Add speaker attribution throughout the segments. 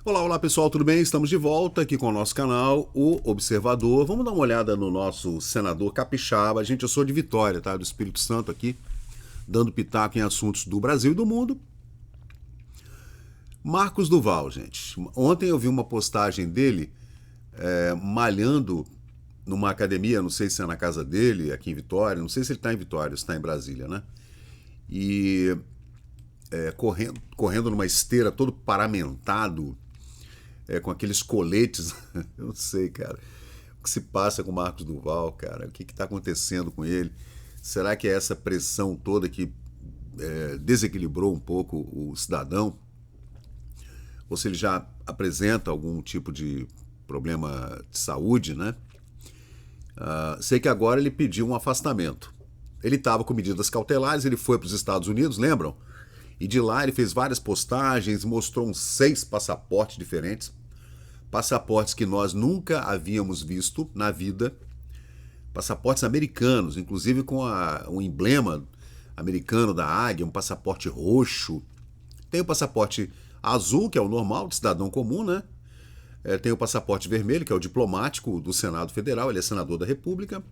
Speaker 1: Olá, olá pessoal, tudo bem? Estamos de volta aqui com o nosso canal, o Observador. Vamos dar uma olhada no nosso senador capixaba. Gente, eu sou de Vitória, tá? Do Espírito Santo aqui, dando pitaco em assuntos do Brasil e do mundo. Marcos Duval, gente. Ontem eu vi uma postagem dele malhando numa academia, não sei se é na casa dele, aqui em Vitória, não sei se ele está em Vitória, se está em Brasília, né? E correndo numa esteira todo paramentado, com aqueles coletes. Eu não sei, cara. O que se passa com o Marcos Duval, cara? O que está acontecendo com ele? Será que é essa pressão toda que desequilibrou um pouco o cidadão? Ou se ele já apresenta algum tipo de problema de saúde, né? Sei que agora ele pediu um afastamento. Ele estava com medidas cautelares, ele foi para os Estados Unidos, lembram? E de lá ele fez várias postagens, mostrou uns 6 passaportes diferentes. Passaportes que nós nunca havíamos visto na vida. Passaportes americanos, inclusive com um emblema americano da águia, um passaporte roxo. Tem o passaporte azul, que é o normal, de cidadão comum, né? Tem o passaporte vermelho, que é o diplomático do Senado Federal, ele é senador da República.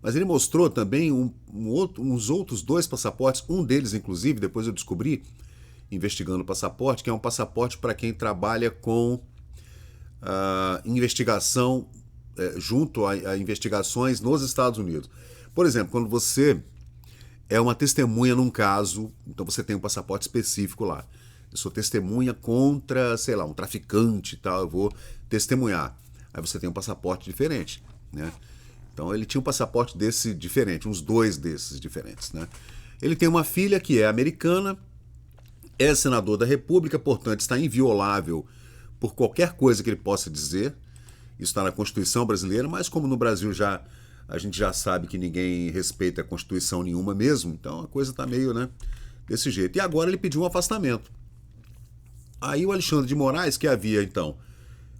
Speaker 1: Mas ele mostrou também uns outros 2 passaportes, um deles, inclusive, depois eu descobri, investigando o passaporte, que é um passaporte para quem trabalha com investigação, junto a investigações nos Estados Unidos. Por exemplo, quando você é uma testemunha num caso, então você tem um passaporte específico lá. Eu sou testemunha contra, sei lá, um traficante e tal, eu vou testemunhar. Aí você tem um passaporte diferente, né? Então ele tinha um passaporte desse diferente, uns 2 desses diferentes, né? Ele tem uma filha que é americana, é senador da República, portanto está inviolável por qualquer coisa que ele possa dizer. Isso está na Constituição brasileira, mas como no Brasil a gente já sabe que ninguém respeita a Constituição nenhuma mesmo, então a coisa está meio, né, desse jeito. E agora ele pediu um afastamento. Aí o Alexandre de Moraes, que havia então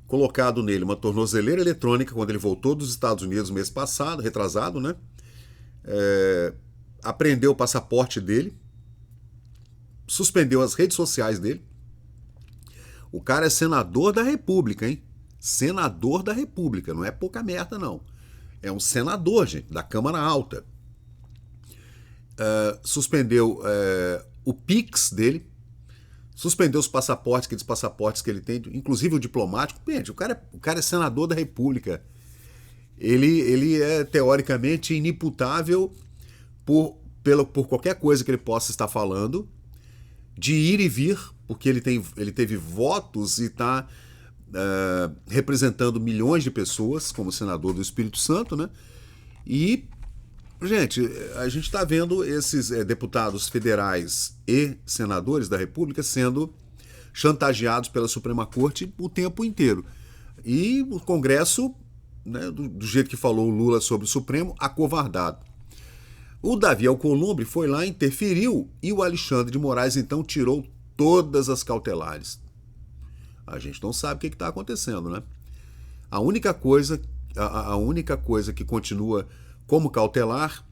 Speaker 1: colocado nele uma tornozeleira eletrônica quando ele voltou dos Estados Unidos no mês passado, retrasado, né? Apreendeu o passaporte dele, suspendeu as redes sociais dele. O cara é senador da República, hein? Senador da República, não é pouca merda, não. É um senador, gente, da Câmara Alta. Suspendeu o Pix dele, suspendeu os passaportes, aqueles passaportes que ele tem, inclusive o diplomático. Gente, o cara é senador da República. Ele é teoricamente inimputável por qualquer coisa que ele possa estar falando, de ir e vir, porque ele teve votos e está representando milhões de pessoas como senador do Espírito Santo, né? E, gente, a gente está vendo esses deputados federais e senadores da República sendo chantageados pela Suprema Corte o tempo inteiro. E o Congresso, né, do jeito que falou o Lula sobre o Supremo, acovardado. O Davi Alcolumbre foi lá, interferiu, e o Alexandre de Moraes então tirou todas as cautelares. A gente não sabe o que está acontecendo, né? A única coisa que continua como cautelar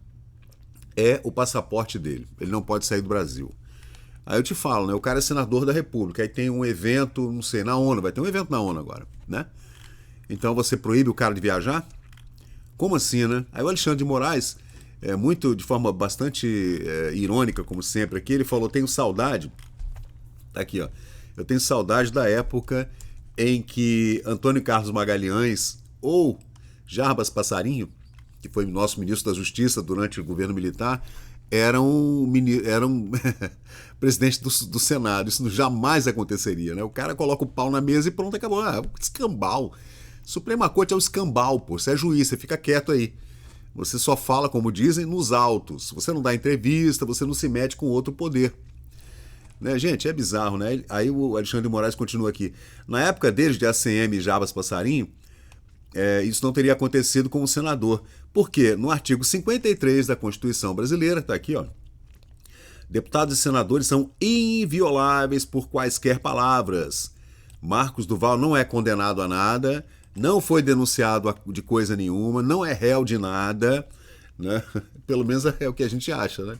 Speaker 1: é o passaporte dele. Ele não pode sair do Brasil. Aí eu te falo, né? O cara é senador da República, aí tem um evento, não sei, na ONU, vai ter um evento na ONU agora, né? Então você proíbe o cara de viajar? Como assim, né? Aí o Alexandre de Moraes, de forma bastante irônica, como sempre aqui, ele falou, tenho saudade, tá aqui, ó, eu tenho saudade da época em que Antônio Carlos Magalhães ou Jarbas Passarinho, que foi nosso ministro da Justiça durante o governo militar, eram presidente do Senado. Isso jamais aconteceria, né? O cara coloca o pau na mesa e pronto, acabou. Escambau. Suprema Corte é um escambau, pô. Você é juiz, você fica quieto aí. Você só fala, como dizem, nos autos. Você não dá entrevista, você não se mete com outro poder. Né, gente, é bizarro, né? Aí o Alexandre de Moraes continua aqui. Na época deles, de ACM e Jarbas Passarinho, isso não teria acontecido com o senador. Por quê? No artigo 53 da Constituição Brasileira, está aqui, ó. Deputados e senadores são invioláveis por quaisquer palavras. Marcos Duval não é condenado a nada, não foi denunciado de coisa nenhuma, não é réu de nada, né? Pelo menos é o que a gente acha, né?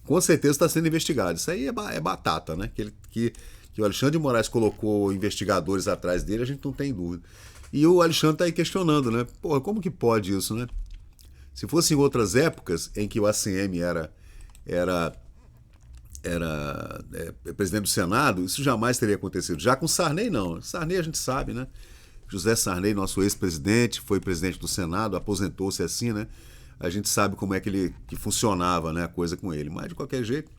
Speaker 1: Com certeza está sendo investigado. Isso aí é batata, né? Que Que o Alexandre de Moraes colocou investigadores atrás dele, a gente não tem dúvida. E o Alexandre está aí questionando, né? Porra, como que pode isso, né? Se fosse em outras épocas em que o ACM era presidente do Senado, isso jamais teria acontecido. Já com Sarney, não. Sarney a gente sabe, né? José Sarney, nosso ex-presidente, foi presidente do Senado, aposentou-se assim, né? A gente sabe como é que funcionava, né, a coisa com ele. Mas, de qualquer jeito,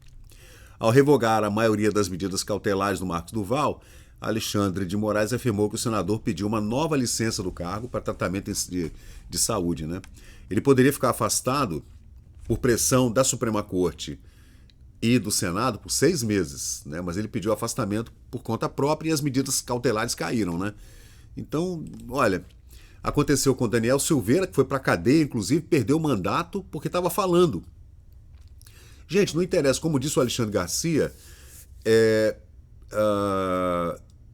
Speaker 1: ao revogar a maioria das medidas cautelares do Marcos Duval, Alexandre de Moraes afirmou que o senador pediu uma nova licença do cargo para tratamento de saúde, né? Ele poderia ficar afastado por pressão da Suprema Corte e do Senado por 6 meses, né? Mas ele pediu afastamento por conta própria e as medidas cautelares caíram, né? Então, olha, aconteceu com Daniel Silveira, que foi para a cadeia, inclusive, perdeu o mandato porque estava falando. Gente, não interessa, como disse o Alexandre Garcia,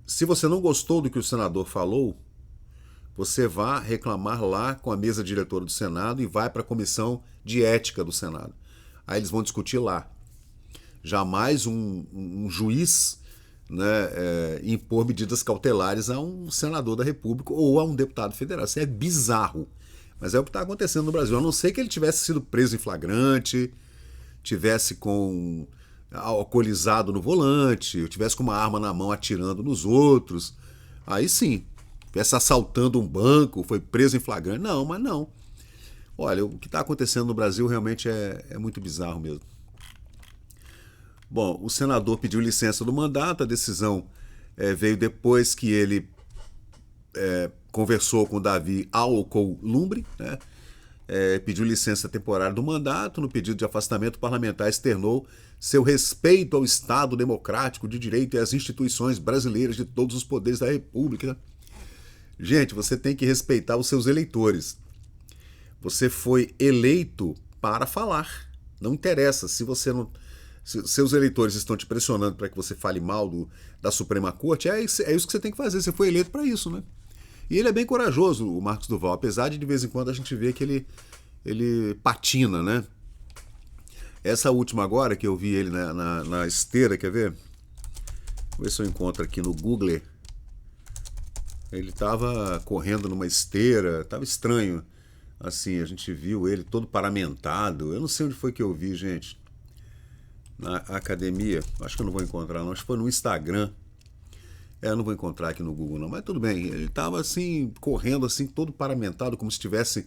Speaker 1: se você não gostou do que o senador falou, você vá reclamar lá com a mesa diretora do Senado e vai para a comissão de ética do Senado. Aí eles vão discutir lá. Jamais um juiz, né, impor medidas cautelares a um senador da República ou a um deputado federal. Isso é bizarro. Mas é o que está acontecendo no Brasil. A não ser que ele tivesse sido preso em flagrante, tivesse com alcoolizado no volante, ou tivesse com uma arma na mão atirando nos outros. Aí sim. Tivesse assaltando um banco, foi preso em flagrante. Não, mas não. Olha, o que está acontecendo no Brasil realmente é muito bizarro mesmo. Bom, o senador pediu licença do mandato, a decisão veio depois que ele conversou com Davi Alcolumbre, né? Pediu licença temporária do mandato. No pedido de afastamento, o parlamentar externou seu respeito ao Estado democrático de direito e às instituições brasileiras de todos os poderes da República. Gente, você tem que respeitar os seus eleitores. Você foi eleito para falar. Não interessa se você não... Se seus eleitores estão te pressionando para que você fale mal da Suprema Corte, é isso que você tem que fazer. Você foi eleito para isso, né? E ele é bem corajoso, o Marcos Duval, apesar de vez em quando a gente vê que ele patina, né? Essa última agora, que eu vi ele na esteira, quer ver? Vou ver se eu encontro aqui no Google. Ele estava correndo numa esteira, estava estranho. Assim, a gente viu ele todo paramentado. Eu não sei onde foi que eu vi, gente. Na academia. Acho que eu não vou encontrar, não. Acho que foi no Instagram. Eu não vou encontrar aqui no Google, não. Mas tudo bem. Ele estava assim, correndo assim, todo paramentado, como se estivesse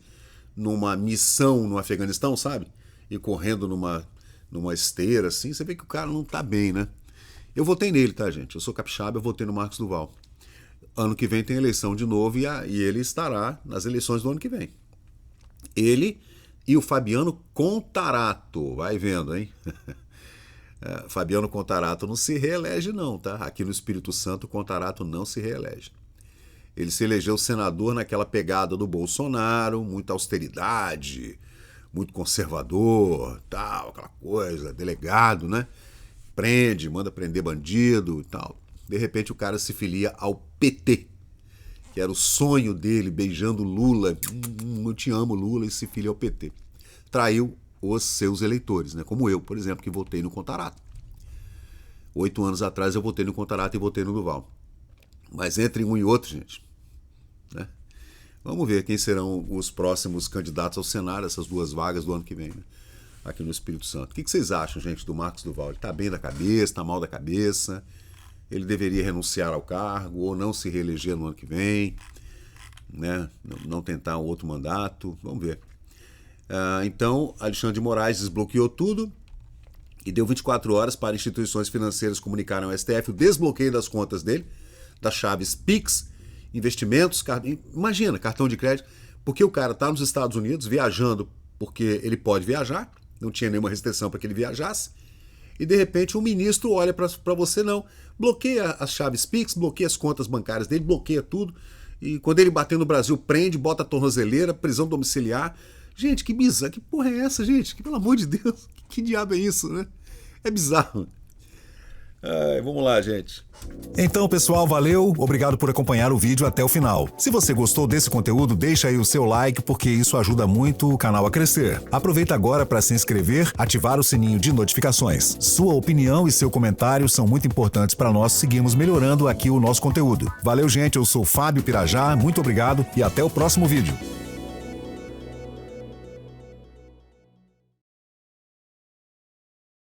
Speaker 1: numa missão no Afeganistão, sabe? E correndo numa esteira, assim. Você vê que o cara não tá bem, né? Eu votei nele, tá, gente? Eu sou capixaba, eu votei no Marcos Duval. Ano que vem tem eleição de novo e ele estará nas eleições do ano que vem. Ele e o Fabiano Contarato. Vai vendo, hein? Fabiano Contarato não se reelege não, tá? Aqui no Espírito Santo, Contarato não se reelege. Ele se elegeu senador naquela pegada do Bolsonaro, muita austeridade, muito conservador, tal, aquela coisa, delegado, né? Prende, manda prender bandido e tal. De repente o cara se filia ao PT, que era o sonho dele, beijando Lula. Eu te amo, Lula, e se filia ao PT. Traiu os seus eleitores, né? Como eu, por exemplo, que votei no Contarato. 8 anos atrás eu votei no Contarato e votei no Duval. Mas entre um e outro, gente, né? Vamos ver quem serão os próximos candidatos ao Senado, essas 2 vagas do ano que vem, né? Aqui no Espírito Santo. O que vocês acham, gente, do Marcos Duval? Ele tá bem da cabeça, tá mal da cabeça? Ele deveria renunciar ao cargo ou não se reeleger no ano que vem, né? Não tentar um outro mandato? Vamos ver. Então, Alexandre de Moraes desbloqueou tudo e deu 24 horas para instituições financeiras comunicarem ao STF o desbloqueio das contas dele, das chaves Pix, investimentos, imagina, cartão de crédito, porque o cara está nos Estados Unidos viajando porque ele pode viajar, não tinha nenhuma restrição para que ele viajasse, e de repente o ministro olha para você, não, bloqueia as chaves Pix, bloqueia as contas bancárias dele, bloqueia tudo, e quando ele bater no Brasil, prende, bota a tornozeleira, prisão domiciliar. Gente, que bizarro, que porra é essa, gente? Que, pelo amor de Deus, que diabo é isso, né? É bizarro. Ai, vamos lá, gente.
Speaker 2: Então, pessoal, valeu, obrigado por acompanhar o vídeo até o final. Se você gostou desse conteúdo, deixa aí o seu like, porque isso ajuda muito o canal a crescer. Aproveita agora para se inscrever, ativar o sininho de notificações. Sua opinião e seu comentário são muito importantes para nós seguirmos melhorando aqui o nosso conteúdo. Valeu, gente, eu sou Fábio Pirajá, muito obrigado e até o próximo vídeo.